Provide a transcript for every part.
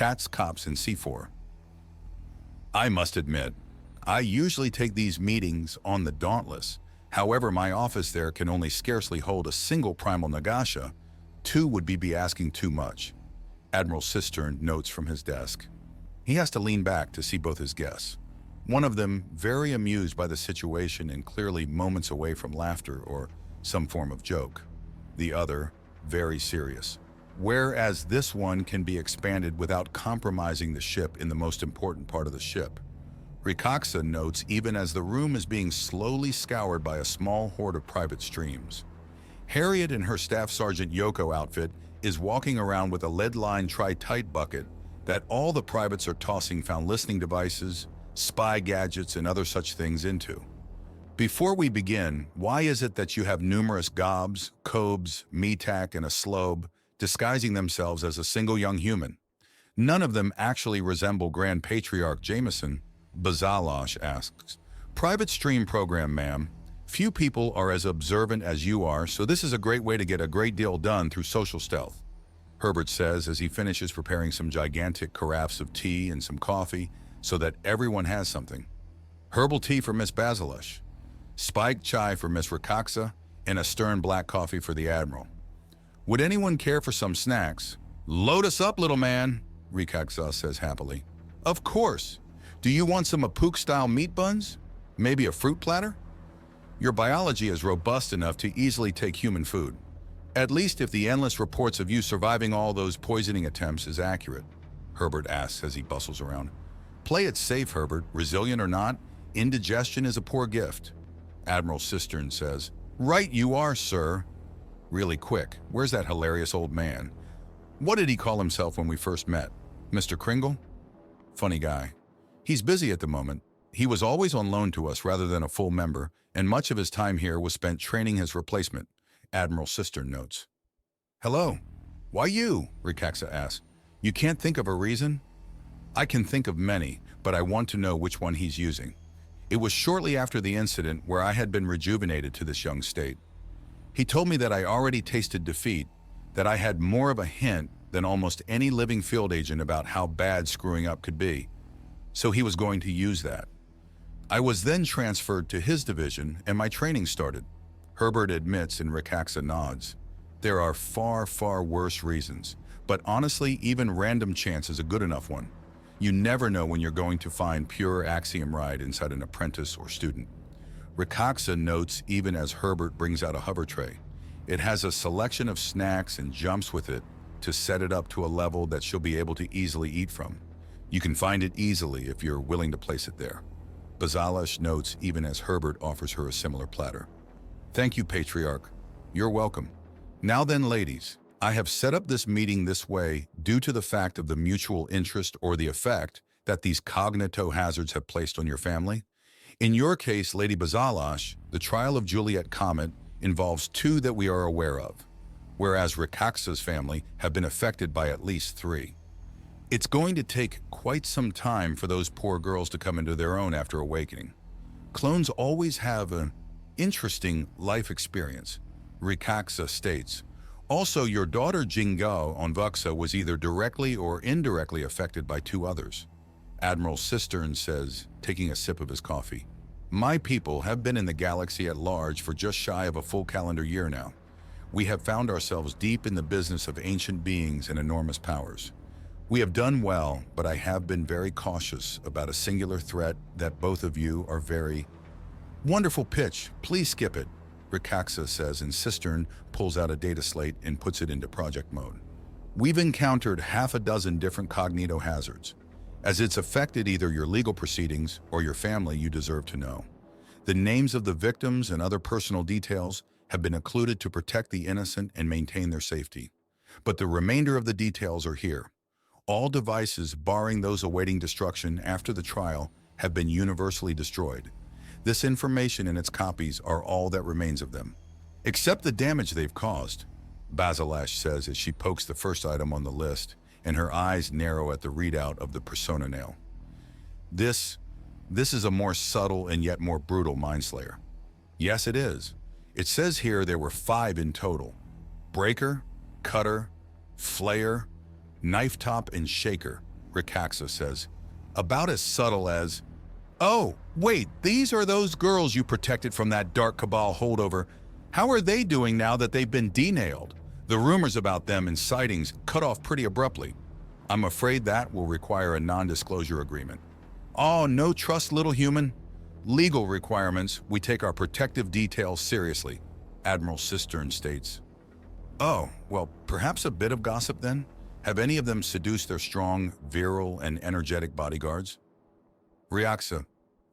Cats, Cops, and C4. I must admit, I usually take these meetings on the Dauntless. However, my office there can only scarcely hold a single primal Nagasha. 2 would be asking too much. Admiral Cistern notes from his desk. He has to lean back to see both his guests. One of them very amused by the situation and clearly moments away from laughter or some form of joke. The other very serious. Whereas this one can be expanded without compromising the ship in the most important part of the ship. Rikaxa notes even as the room is being slowly scoured by a small horde of private streams. Harriet in her Staff Sergeant Yoko outfit is walking around with a lead-lined tri-tight bucket that all the privates are tossing found listening devices, spy gadgets, and other such things into. Before we begin, why is it that you have numerous gobs, cobes, metak, and a slobe disguising themselves as a single young human? None of them actually resemble Grand Patriarch Jameson, Bazalosh asks. Private stream program, ma'am. Few people are as observant as you are, so this is a great way to get a great deal done through social stealth, Herbert says as he finishes preparing some gigantic carafes of tea and some coffee so that everyone has something. Herbal tea for Miss Bazalosh, spiked chai for Miss Rikaxa, and a stern black coffee for the Admiral. Would anyone care for some snacks? Load us up, little man, Rikaxa says happily. Of course. Do you want some Apuk-style meat buns? Maybe a fruit platter? Your biology is robust enough to easily take human food. At least if the endless reports of you surviving all those poisoning attempts is accurate, Herbert asks as he bustles around. Play it safe, Herbert. Resilient or not, indigestion is a poor gift. Admiral Cistern says, Right you are, sir. Really quick, where's that hilarious old man? What did he call himself when we first met? Mr. Kringle? Funny guy. He's busy at the moment. He was always on loan to us rather than a full member, and much of his time here was spent training his replacement, Admiral Cistern notes. Hello. Why you? Rikaxa asks. You can't think of a reason? I can think of many, but I want to know which one he's using. It was shortly after the incident where I had been rejuvenated to this young state. He told me that I already tasted defeat, that I had more of a hint than almost any living field agent about how bad screwing up could be. So he was going to use that. I was then transferred to his division and my training started. Herbert admits and Rikaxa nods. There are far, far worse reasons, but honestly, even random chance is a good enough one. You never know when you're going to find pure axiom ride inside an apprentice or student. Rikaxa notes even as Herbert brings out a hover tray. It has a selection of snacks and jumps with it to set it up to a level that she'll be able to easily eat from. You can find it easily if you're willing to place it there. Bazalosh notes even as Herbert offers her a similar platter. Thank you, Patriarch. You're welcome. Now then, ladies, I have set up this meeting this way due to the fact of the mutual interest or the effect that these Cognito hazards have placed on your family. In your case, Lady Bazalosh, the trial of Juliet Comet involves 2 that we are aware of, whereas Rikaxa's family have been affected by at least 3. It's going to take quite some time for those poor girls to come into their own after awakening. Clones always have an interesting life experience, Rikaxa states. Also, your daughter Jingao on Vuxa was either directly or indirectly affected by 2 others. Admiral Cistern says, taking a sip of his coffee. My people have been in the galaxy at large for just shy of a full calendar year now. We have found ourselves deep in the business of ancient beings and enormous powers. We have done well, but I have been very cautious about a singular threat that both of you are very... Wonderful pitch, please skip it, Rikaxa says, and Cistern pulls out a data slate and puts it into project mode. We've encountered half a dozen different Cognito hazards. As it's affected either your legal proceedings or your family, you deserve to know. The names of the victims and other personal details have been included to protect the innocent and maintain their safety. But the remainder of the details are here. All devices, barring those awaiting destruction after the trial, have been universally destroyed. This information and its copies are all that remains of them, except the damage they've caused, Bazalosh says as she pokes the first item on the list, and her eyes narrow at the readout of the persona nail. This is a more subtle and yet more brutal mindslayer. Yes, it is. It says here there were 5 in total. Breaker, Cutter, Flayer, Knife Top, and Shaker. Rikaxa says. About as subtle as, "Oh, wait, these are those girls you protected from that dark cabal holdover. How are they doing now that they've been denailed? The rumors about them and sightings cut off pretty abruptly. I'm afraid that will require a non-disclosure agreement." "Oh, no trust, little human. Legal requirements, we take our protective details seriously," Admiral Cistern states. "Oh, well, perhaps a bit of gossip then? Have any of them seduced their strong, virile, and energetic bodyguards?" Rikaxa,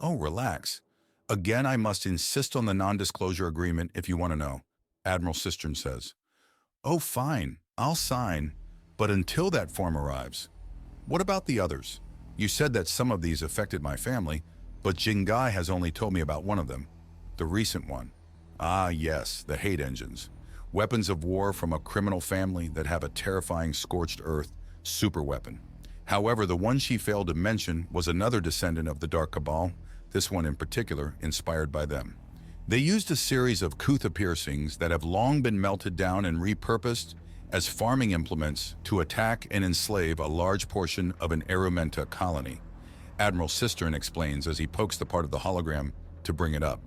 "Oh, relax. Again, I must insist on the non-disclosure agreement if you want to know," Admiral Cistern says. "Oh, fine, I'll sign, but until that form arrives. What about the others? You said that some of these affected my family, but Jingai has only told me about one of them, the recent one. Ah, yes, the hate engines. Weapons of war from a criminal family that have a terrifying scorched earth superweapon. However, the one she failed to mention was another descendant of the Dark Cabal, this one in particular inspired by them. They used a series of Kutha piercings that have long been melted down and repurposed as farming implements to attack and enslave a large portion of an Erumenta colony. Admiral Cistern explains as he pokes the part of the hologram to bring it up.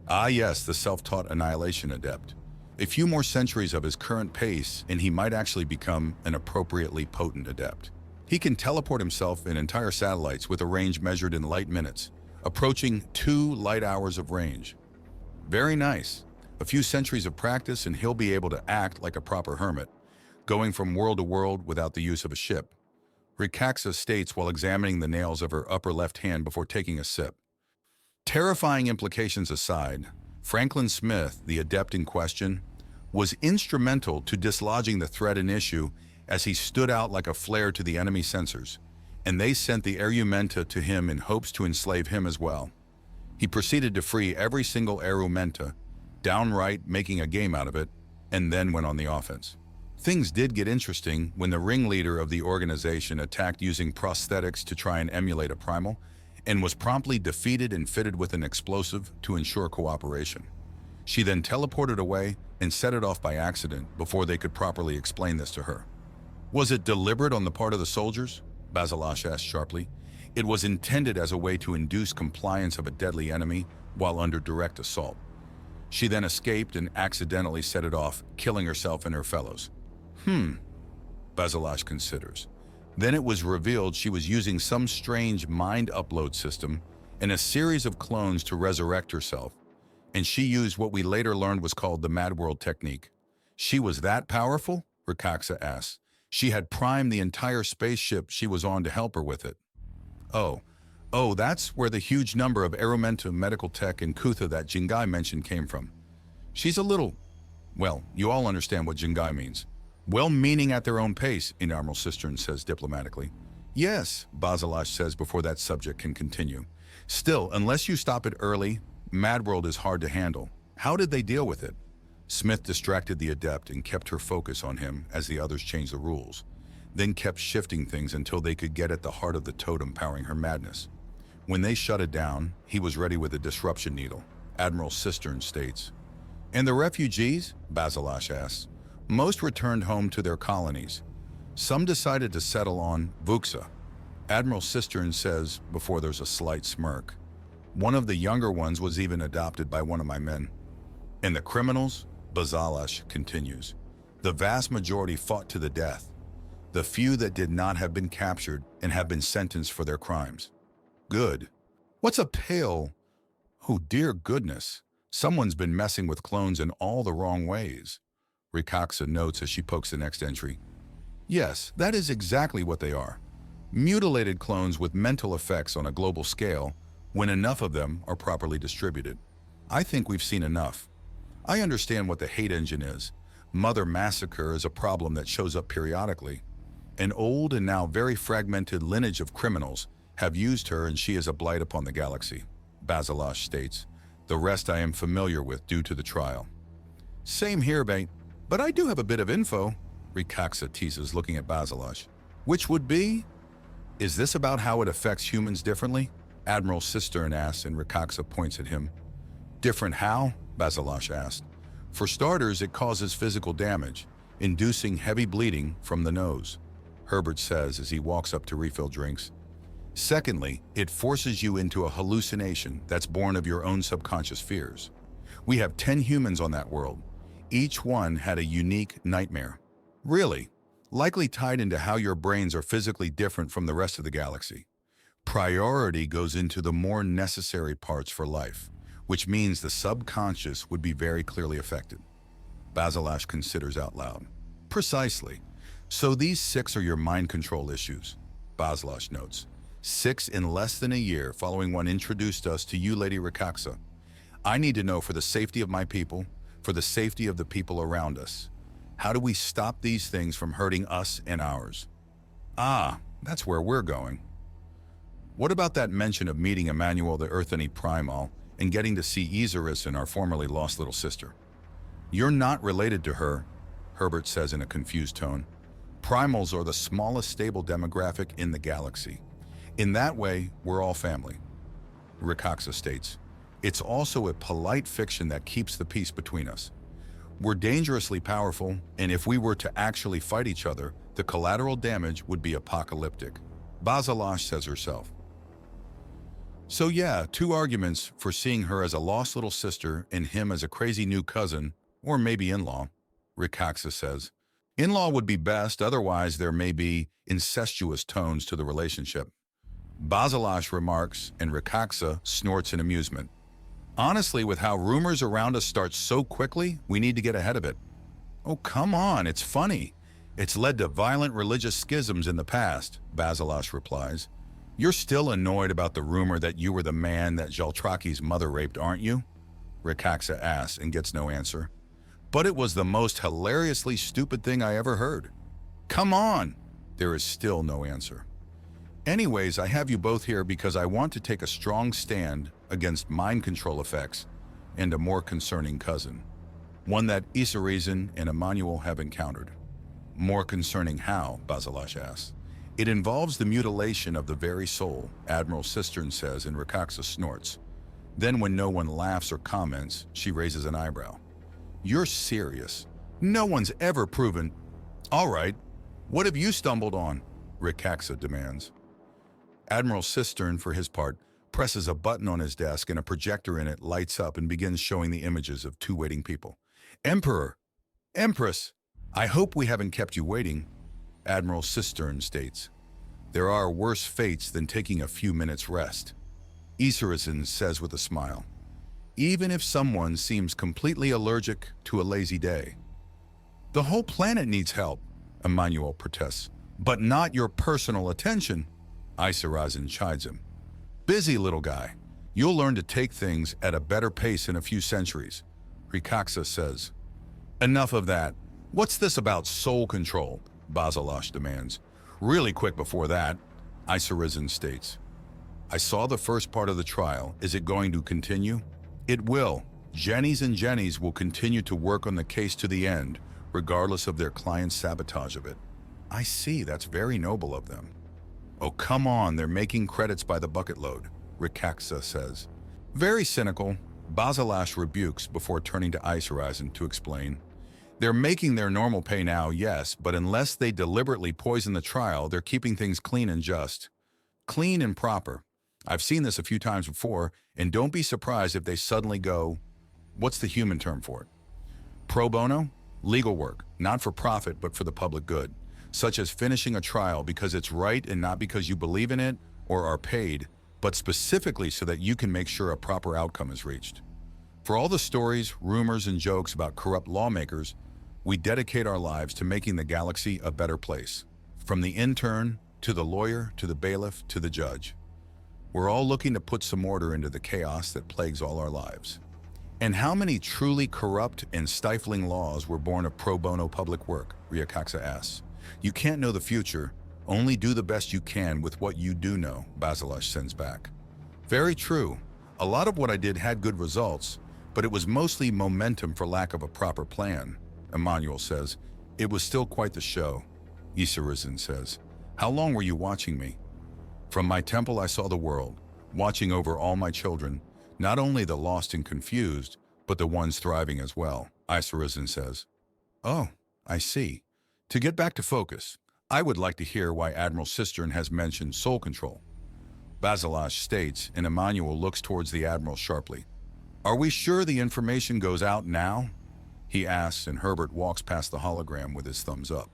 Ah yes, the self-taught annihilation adept. A few more centuries of his current pace and he might actually become an appropriately potent adept. He can teleport himself in entire satellites with a range measured in light minutes, approaching 2 light hours of range. Very nice. A few centuries of practice and he'll be able to act like a proper hermit, going from world to world without the use of a ship. Rikaxa states while examining the nails of her upper left hand before taking a sip. Terrifying implications aside, Franklin Smith, the adept in question, was instrumental to dislodging the threat in issue as he stood out like a flare to the enemy sensors, and they sent the Erumenta to him in hopes to enslave him as well. He proceeded to free every single Erumenta, downright making a game out of it, and then went on the offense. Things did get interesting when the ringleader of the organization attacked using prosthetics to try and emulate a primal, and was promptly defeated and fitted with an explosive to ensure cooperation. She then teleported away and set it off by accident before they could properly explain this to her. Was it deliberate on the part of the soldiers? Basilash asked sharply. It was intended as a way to induce compliance of a deadly enemy while under direct assault. She then escaped and accidentally set it off, killing herself and her fellows. Basilash considers. Then it was revealed she was using some strange mind upload system and a series of clones to resurrect herself, and she used what we later learned was called the Mad World technique. She was that powerful? Rikaxa asked. She had primed the entire spaceship she was on to help her with it. Oh, that's where the huge number of Erumenta medical tech and Kutha that Jingai mentioned came from. She's a little, well, you all understand what Jingai means. Well-meaning at their own pace, Admiral Cistern says diplomatically. Yes, Basilash says before that subject can continue. Still, unless you stop it early, Mad World is hard to handle. How did they deal with it? Smith distracted the adept and kept her focus on him as the others changed the rules, then kept shifting things until they could get at the heart of the totem powering her madness. When they shut it down, he was ready with a disruption needle, Admiral Cistern states. And the refugees? Basilash asks. Most returned home to their colonies. Some decided to settle on Vuxa. Admiral Cistern says before there's a slight smirk. One of the younger ones was even adopted by one of my men. And the criminals? Basilash continues. The vast majority fought to the death. The few that did not have been captured and have been sentenced for their crimes. Good. What's a pale? Oh dear goodness. Someone's been messing with clones in all the wrong ways. Rikaxa notes as she pokes the next entry. Yes, that is exactly what they are. Mutilated clones with mental effects on a global scale when enough of them are properly distributed. I think we've seen enough. I understand what the hate engine is. Mother Massacre is a problem that shows up periodically. An old and now very fragmented lineage of criminals have used her and she is a blight upon the galaxy, Basilash states. The rest I am familiar with due to the trial. Same here, mate. But I do have a bit of info, Rikaxa teases, looking at Basilash. Which would be? Is this about how it affects humans differently? Admiral Cistern asks and Rikaxa points at him. Different how? Basilash asked. For starters, it causes physical damage, inducing heavy bleeding from the nose. Herbert says as he walks up to refill drinks. Secondly, it forces you into a hallucination that's born of your own subconscious fears. We have 10 humans on that world. Each one had a unique nightmare. Really, likely tied into how your brains are physically different from the rest of the galaxy. Priority goes into the more necessary parts for life, which means the subconscious would be very clearly affected. Basilash considers out loud. Precisely. So these 6 are your mind control issues, Basilash notes. 6 in less than a year following one introduced us to you, Lady Rikaxa. I need to know for the safety of my people, for the safety of the people around us. How do we stop these things from hurting us and ours? Ah, that's where we're going. What about that mention of meeting Emmanuel the Earthany Primal and getting to see Isurus and our formerly lost little sister? You're not related to her, Herbert says in a confused tone. Primals are the smallest stable demographic in the galaxy. In that way, we're all family. Rikaxa states, it's also a polite fiction that keeps the peace between us. We're dangerously powerful, and if we were to actually fight each other, the collateral damage would be apocalyptic. Basilash says herself. So yeah, 2 arguments for seeing her as a lost little sister and him as a crazy new cousin, or maybe in-law, Rikaxa says. In-law would be best, otherwise there may be incestuous tones to the relationship. Basilash remarks, and Rikaxa snorts in amusement. Honestly, with how rumors around us start so quickly, we need to get ahead of it. Oh, come on, it's funny. It's led to violent religious schisms in the past, Basilash replies. You're still annoyed about the rumor that you were the man that Jaltraki's mother raped, aren't you? Rikaxa asks and gets no answer. But it was the most hilariously stupid thing I ever heard. Come on! There is still no answer. Anyways, I have you both here because I want to take a strong stand against mind control effects and a more concerning cousin. One that Isurus and Emmanuel have encountered. More concerning how, Basilash asks. It involves the mutilation of the very soul, Admiral Cistern says, and Rikaxa snorts. Then when no one laughs or comments, she raises an eyebrow. You're serious. No one's ever proven. All right, what have you stumbled on? Rikaxa demands. Admiral Cistern, for his part, presses a button on his desk and a projector in it lights up and begins showing the images of 2 waiting people. Emperor! Empress! I hope we haven't kept you waiting, Admiral Cistern states. There are worse fates than taking a few minutes rest, Isurus says with a smile. Even if someone seems completely allergic to a lazy day. The whole planet needs help, Emmanuel protests, but not your personal attention, Isurus chides him. Busy little guy. You'll learn to take things at a better pace in a few centuries, Rikaxa says. Enough of that. What's this about soul control? Basilash demands. Really quick before that, Isurus states. I saw the first part of the trial. Is it going to continue? It will. Jennies and Jennies will continue to work on the case to the end, regardless of their client's sabotage of it. I see, that's very noble of them. Oh, come on, they're making credits by the bucket load, Rikaxa says. Very cynical, Basilash rebukes before turning to Isurus to explain. They're making their normal pay now, yes, but unless they deliberately poison the trial, they're keeping things clean and just. Clean and proper. I've seen this a few times before, and don't be surprised if they suddenly go, what's the human term for it? Pro bono? Legal work, not for profit, but for the public good, such as finishing a trial because it's right and not because you believe in it or are paid, but specifically so that you can make sure a proper outcome is reached. For all the stories, rumors, and jokes about corrupt lawmakers, we dedicate our lives to making the galaxy a better place. From the intern, to the lawyer, to the bailiff, to the judge. We're all looking to put some order into the chaos that plagues all our lives. And how many truly corrupt and stifling laws were born of pro bono public work, Rikaxa asks. You can't know the future, only do the best you can with what you do know, Basilash sends back. Very true. A lot of what I did had good results, but it was mostly momentum for lack of a proper plan, Emmanuel says. It was still quite the show, Isurus says. How long were you watching me? From my temple I saw the world, watching over all my children, not only the lost and confused, but the ones thriving as well, Isurus says. Oh, I see. To get back to focus, I would like to hear why Admiral Cistern has mentioned soul control. Basilash states, and Emmanuel looks towards the Admiral sharply. Are we sure the information goes out now? He asks, and Herbert walks past the hologram with his thumbs up.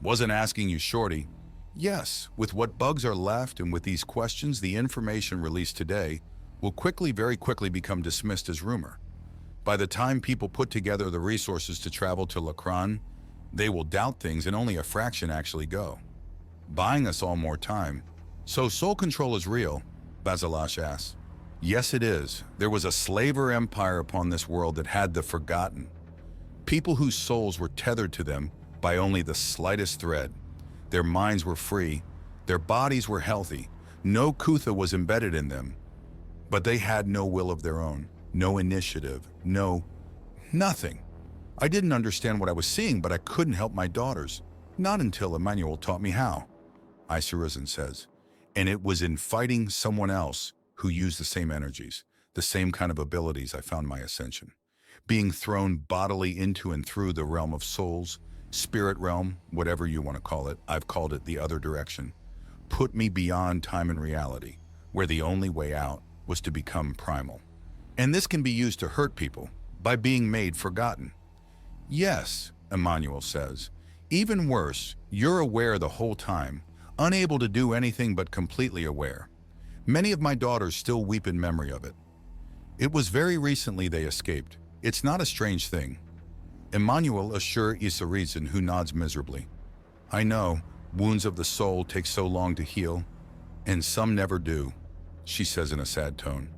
Wasn't asking you, Shorty. Yes, with what bugs are left and with these questions, the information released today will very quickly become dismissed as rumor. By the time people put together the resources to travel to Lacran, they will doubt things and only a fraction actually go, buying us all more time. So soul control is real? Basilash asks. Yes, it is. There was a slaver empire upon this world that had the forgotten. People whose souls were tethered to them by only the slightest thread. Their minds were free. Their bodies were healthy. No Kutha was embedded in them. But they had no will of their own, no initiative, nothing. I didn't understand what I was seeing, but I couldn't help my daughters. Not until Emmanuel taught me how, Isarisen says. And it was in fighting someone else who used the same energies, the same kind of abilities I found my ascension. Being thrown bodily into and through the realm of souls, spirit realm, whatever you want to call it, I've called it the other direction, put me beyond time and reality, where the only way out was to become primal. And this can be used to hurt people by being made forgotten. Yes, Emmanuel says. Even worse, you're aware the whole time, unable to do anything but completely aware. Many of my daughters still weep in memory of it. It was very recently they escaped. It's not a strange thing. Emmanuel assures Isarisen, who nods miserably. I know, wounds of the soul take so long to heal, and some never do, she says in a sad tone.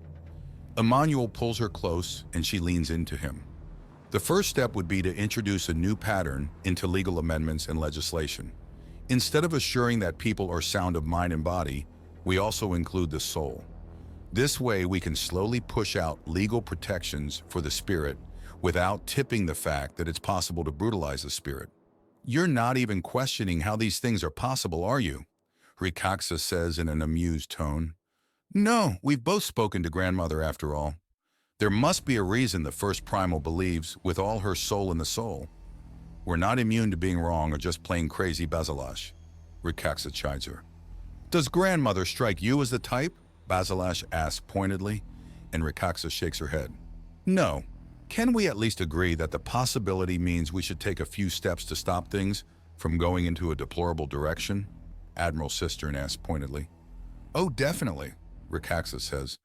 Emmanuel pulls her close and she leans into him. The first step would be to introduce a new pattern into legal amendments and legislation. Instead of assuring that people are sound of mind and body, we also include the soul. This way we can slowly push out legal protections for the spirit without tipping the fact that it's possible to brutalize the spirit. You're not even questioning how these things are possible, are you? Rikaxa says in an amused tone. No, we've both spoken to grandmother after all. There must be a reason the first primal believes with all her soul in the soul. We're not immune to being wrong or just plain crazy, Basilash. Rikaxa chides her. Does grandmother strike you as the type? Basilash asks pointedly, and Rikaxa shakes her head. No. Can we at least agree that the possibility means we should take a few steps to stop things from going into a deplorable direction? Admiral Cistern asks pointedly. Oh, definitely, Rikaxa says.